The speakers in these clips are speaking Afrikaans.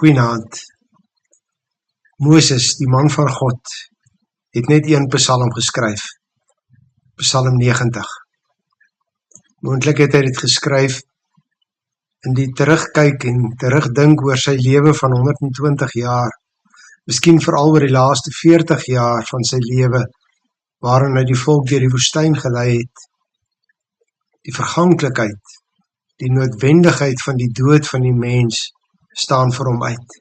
Goeienaand. Moses, die man van God, het net een psalm geskryf, Psalm 90. Moontlik het hy dit geskryf in die terugkyk en terugdink oor sy lewe van 120 jaar, miskien veral oor die laaste 40 jaar van sy lewe, waarin hy die volk deur die woestyn gelei het. Die verganklikheid, die noodwendigheid van die dood van die mens, staan vir hom uit.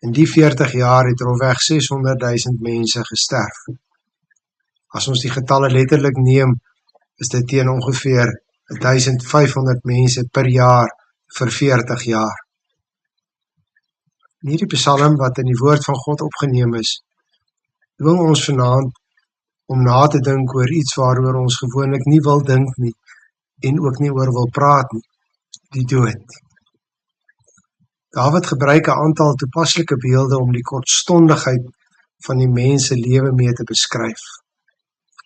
In die 40 jaar het rofweg 600.000 mense gesterf. As ons die getalle letterlik neem, is dit teen ongeveer 1500 mense per jaar vir 40 jaar. In hierdie psalm wat in die woord van God opgeneem is, dwing ons vanaand om na te dink oor iets waaroor ons gewoonlik nie wil dink nie en ook nie oor wil praat nie, die dood. Dawid gebruik 'n aantal toepaslike beelde om die kortstondigheid van die mens se lewe mee te beskryf.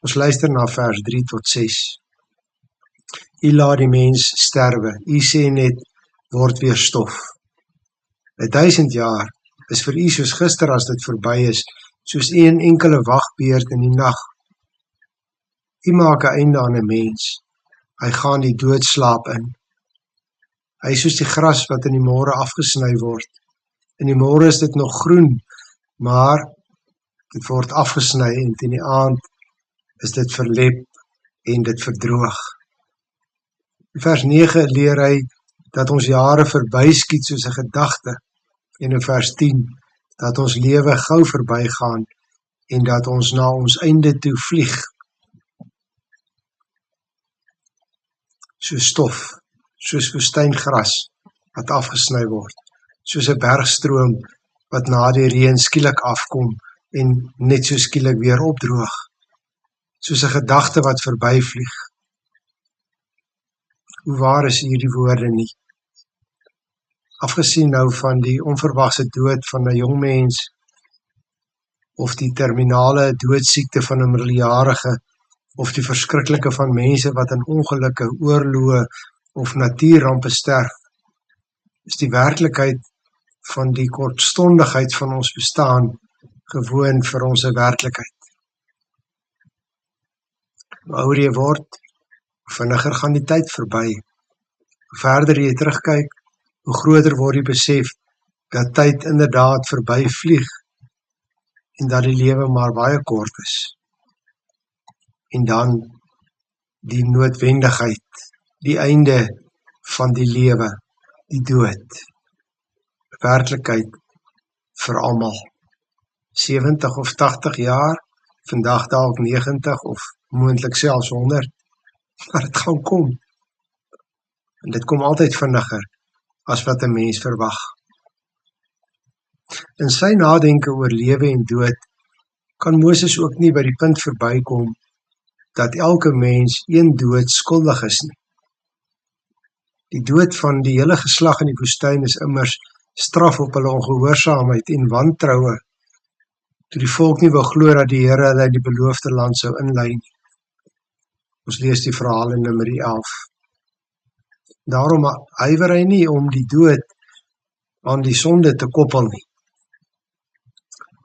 Ons luister na vers 3 tot 6. U laat die mens sterwe, u sê net, word weer stof. 1000 jaar is vir u soos gister as dit verby is, soos een enkele wagbeurt in die nag. U maak 'n einde aan 'n mens, hy gaan die doodslaap in. Hy is soos die gras wat in die môre afgesny word. In die môre is dit nog groen, maar dit word afgesny en teen die aand is dit verlep en dit verdroog. In vers 9 leer hy dat ons jare verbyskiet soos 'n gedagte, en in vers 10 dat ons lewe gou verbygaan en dat ons na ons einde toe vlieg. Soos stof, soos woestyngras wat afgesny word, soos 'n bergstroom wat na die reën skielik afkom en net so skielik weer opdroog, soos 'n gedagte wat verbyvlieg. Hoe waar is hierdie woorde nie? Afgesien nou van die onverwagse dood van 'n jong mens of die terminale doodsiekte van 'n middeljarige of die verskriklike van mense wat in ongelukke, oorloë of natuurrampe sterf, is die werklikheid van die kortstondigheid van ons bestaan gewoon vir ons 'n werklikheid. Hoe ouer jy word, hoe vinniger gaan die tyd verby. Hoe verder jy terugkyk, hoe groter word die besef dat tyd inderdaad verby vlieg en dat die lewe maar baie kort is. En dan die noodwendigheid, die einde van die lewe, die dood. Werklikheid vir almal. 70 of 80 jaar, vandag dalk 90 of moontlik selfs 100, maar dit gaan kom. En dit kom altyd vinniger as wat 'n mens verwag. In sy nadenke oor lewe en dood, kan Moses ook nie by die punt verbykom dat elke mens een dood skuldig is nie. Die dood van die hele geslag in die woestyn is immers straf op hulle ongehoorsaamheid en wantroue, toe die volk nie wou glo dat die Here hulle in die beloofde land sou inlei nie. Ons lees die verhaal in Numeri 11. Daarom huiwer hy nie om die dood aan die sonde te koppel nie.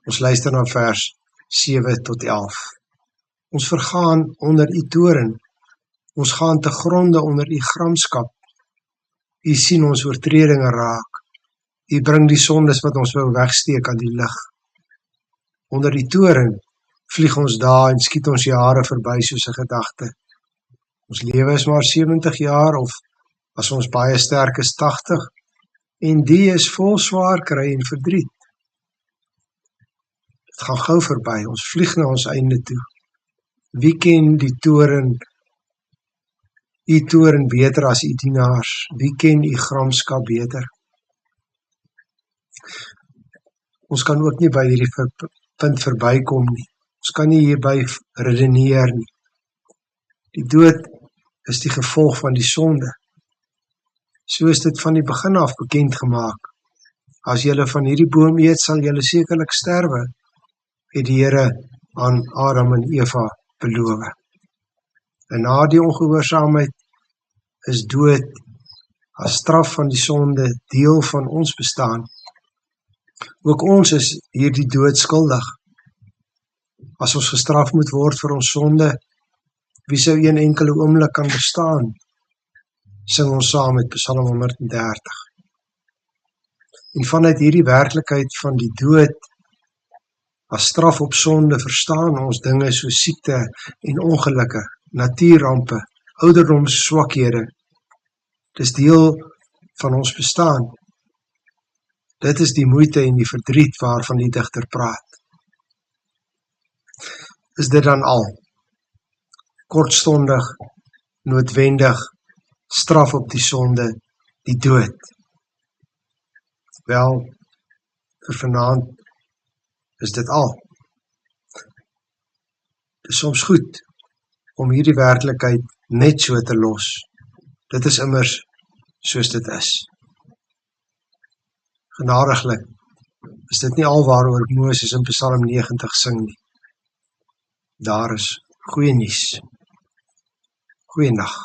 Ons luister na vers 7 tot 11. Ons vergaan onder u toorn, ons gaan te gronde onder u gramskap. U sien ons oortredinge raak, u bring die sondes wat ons wou wegsteek aan die lig. Onder die toorn vlieg ons daar en skiet ons jare verby soos 'n gedagte. Ons lewe is maar 70 jaar of as ons baie sterk is 80 en die is vol swaar kry en verdriet. Dit gaan gou verby, ons vlieg na ons einde toe. Wie ken die toorn, u toorn beter as u dienaars? Wie ken u gramskap beter? Ons kan ook nie by hierdie punt verbykom nie. Ons kan nie hierby redeneer nie. Die dood is die gevolg van die sonde. So is dit van die begin af bekend gemaak. As julle van hierdie boom eet, sal julle sekerlik sterwe, het die Here aan Adam en Eva beloof. En na die ongehoorsaamheid is dood as straf van die sonde deel van ons bestaan. Ook ons is hierdie dood skuldig. As ons gestraf moet word vir ons sonde, wie sou een enkele oomblik kan bestaan? Sing ons saam met Psalm 130. En vanuit hierdie werklikheid van die dood as straf op sonde verstaan ons dinge so siekte en ongelukke, natuurrampe, ouderdomsswakhede. Dis deel van ons bestaan. Dit is die moeite en die verdriet waarvan die digter praat. Is dit dan al? Kortstondig, noodwendig, straf op die sonde, die dood. Wel, vir vanaand is dit al. Dit is soms goed om hierdie werklikheid net so te los. Dit is immers soos dit is. Genadiglik is dit nie al waaroor Moses in Psalm 90 sing nie. Daar is goeie nuus. Goeie nag.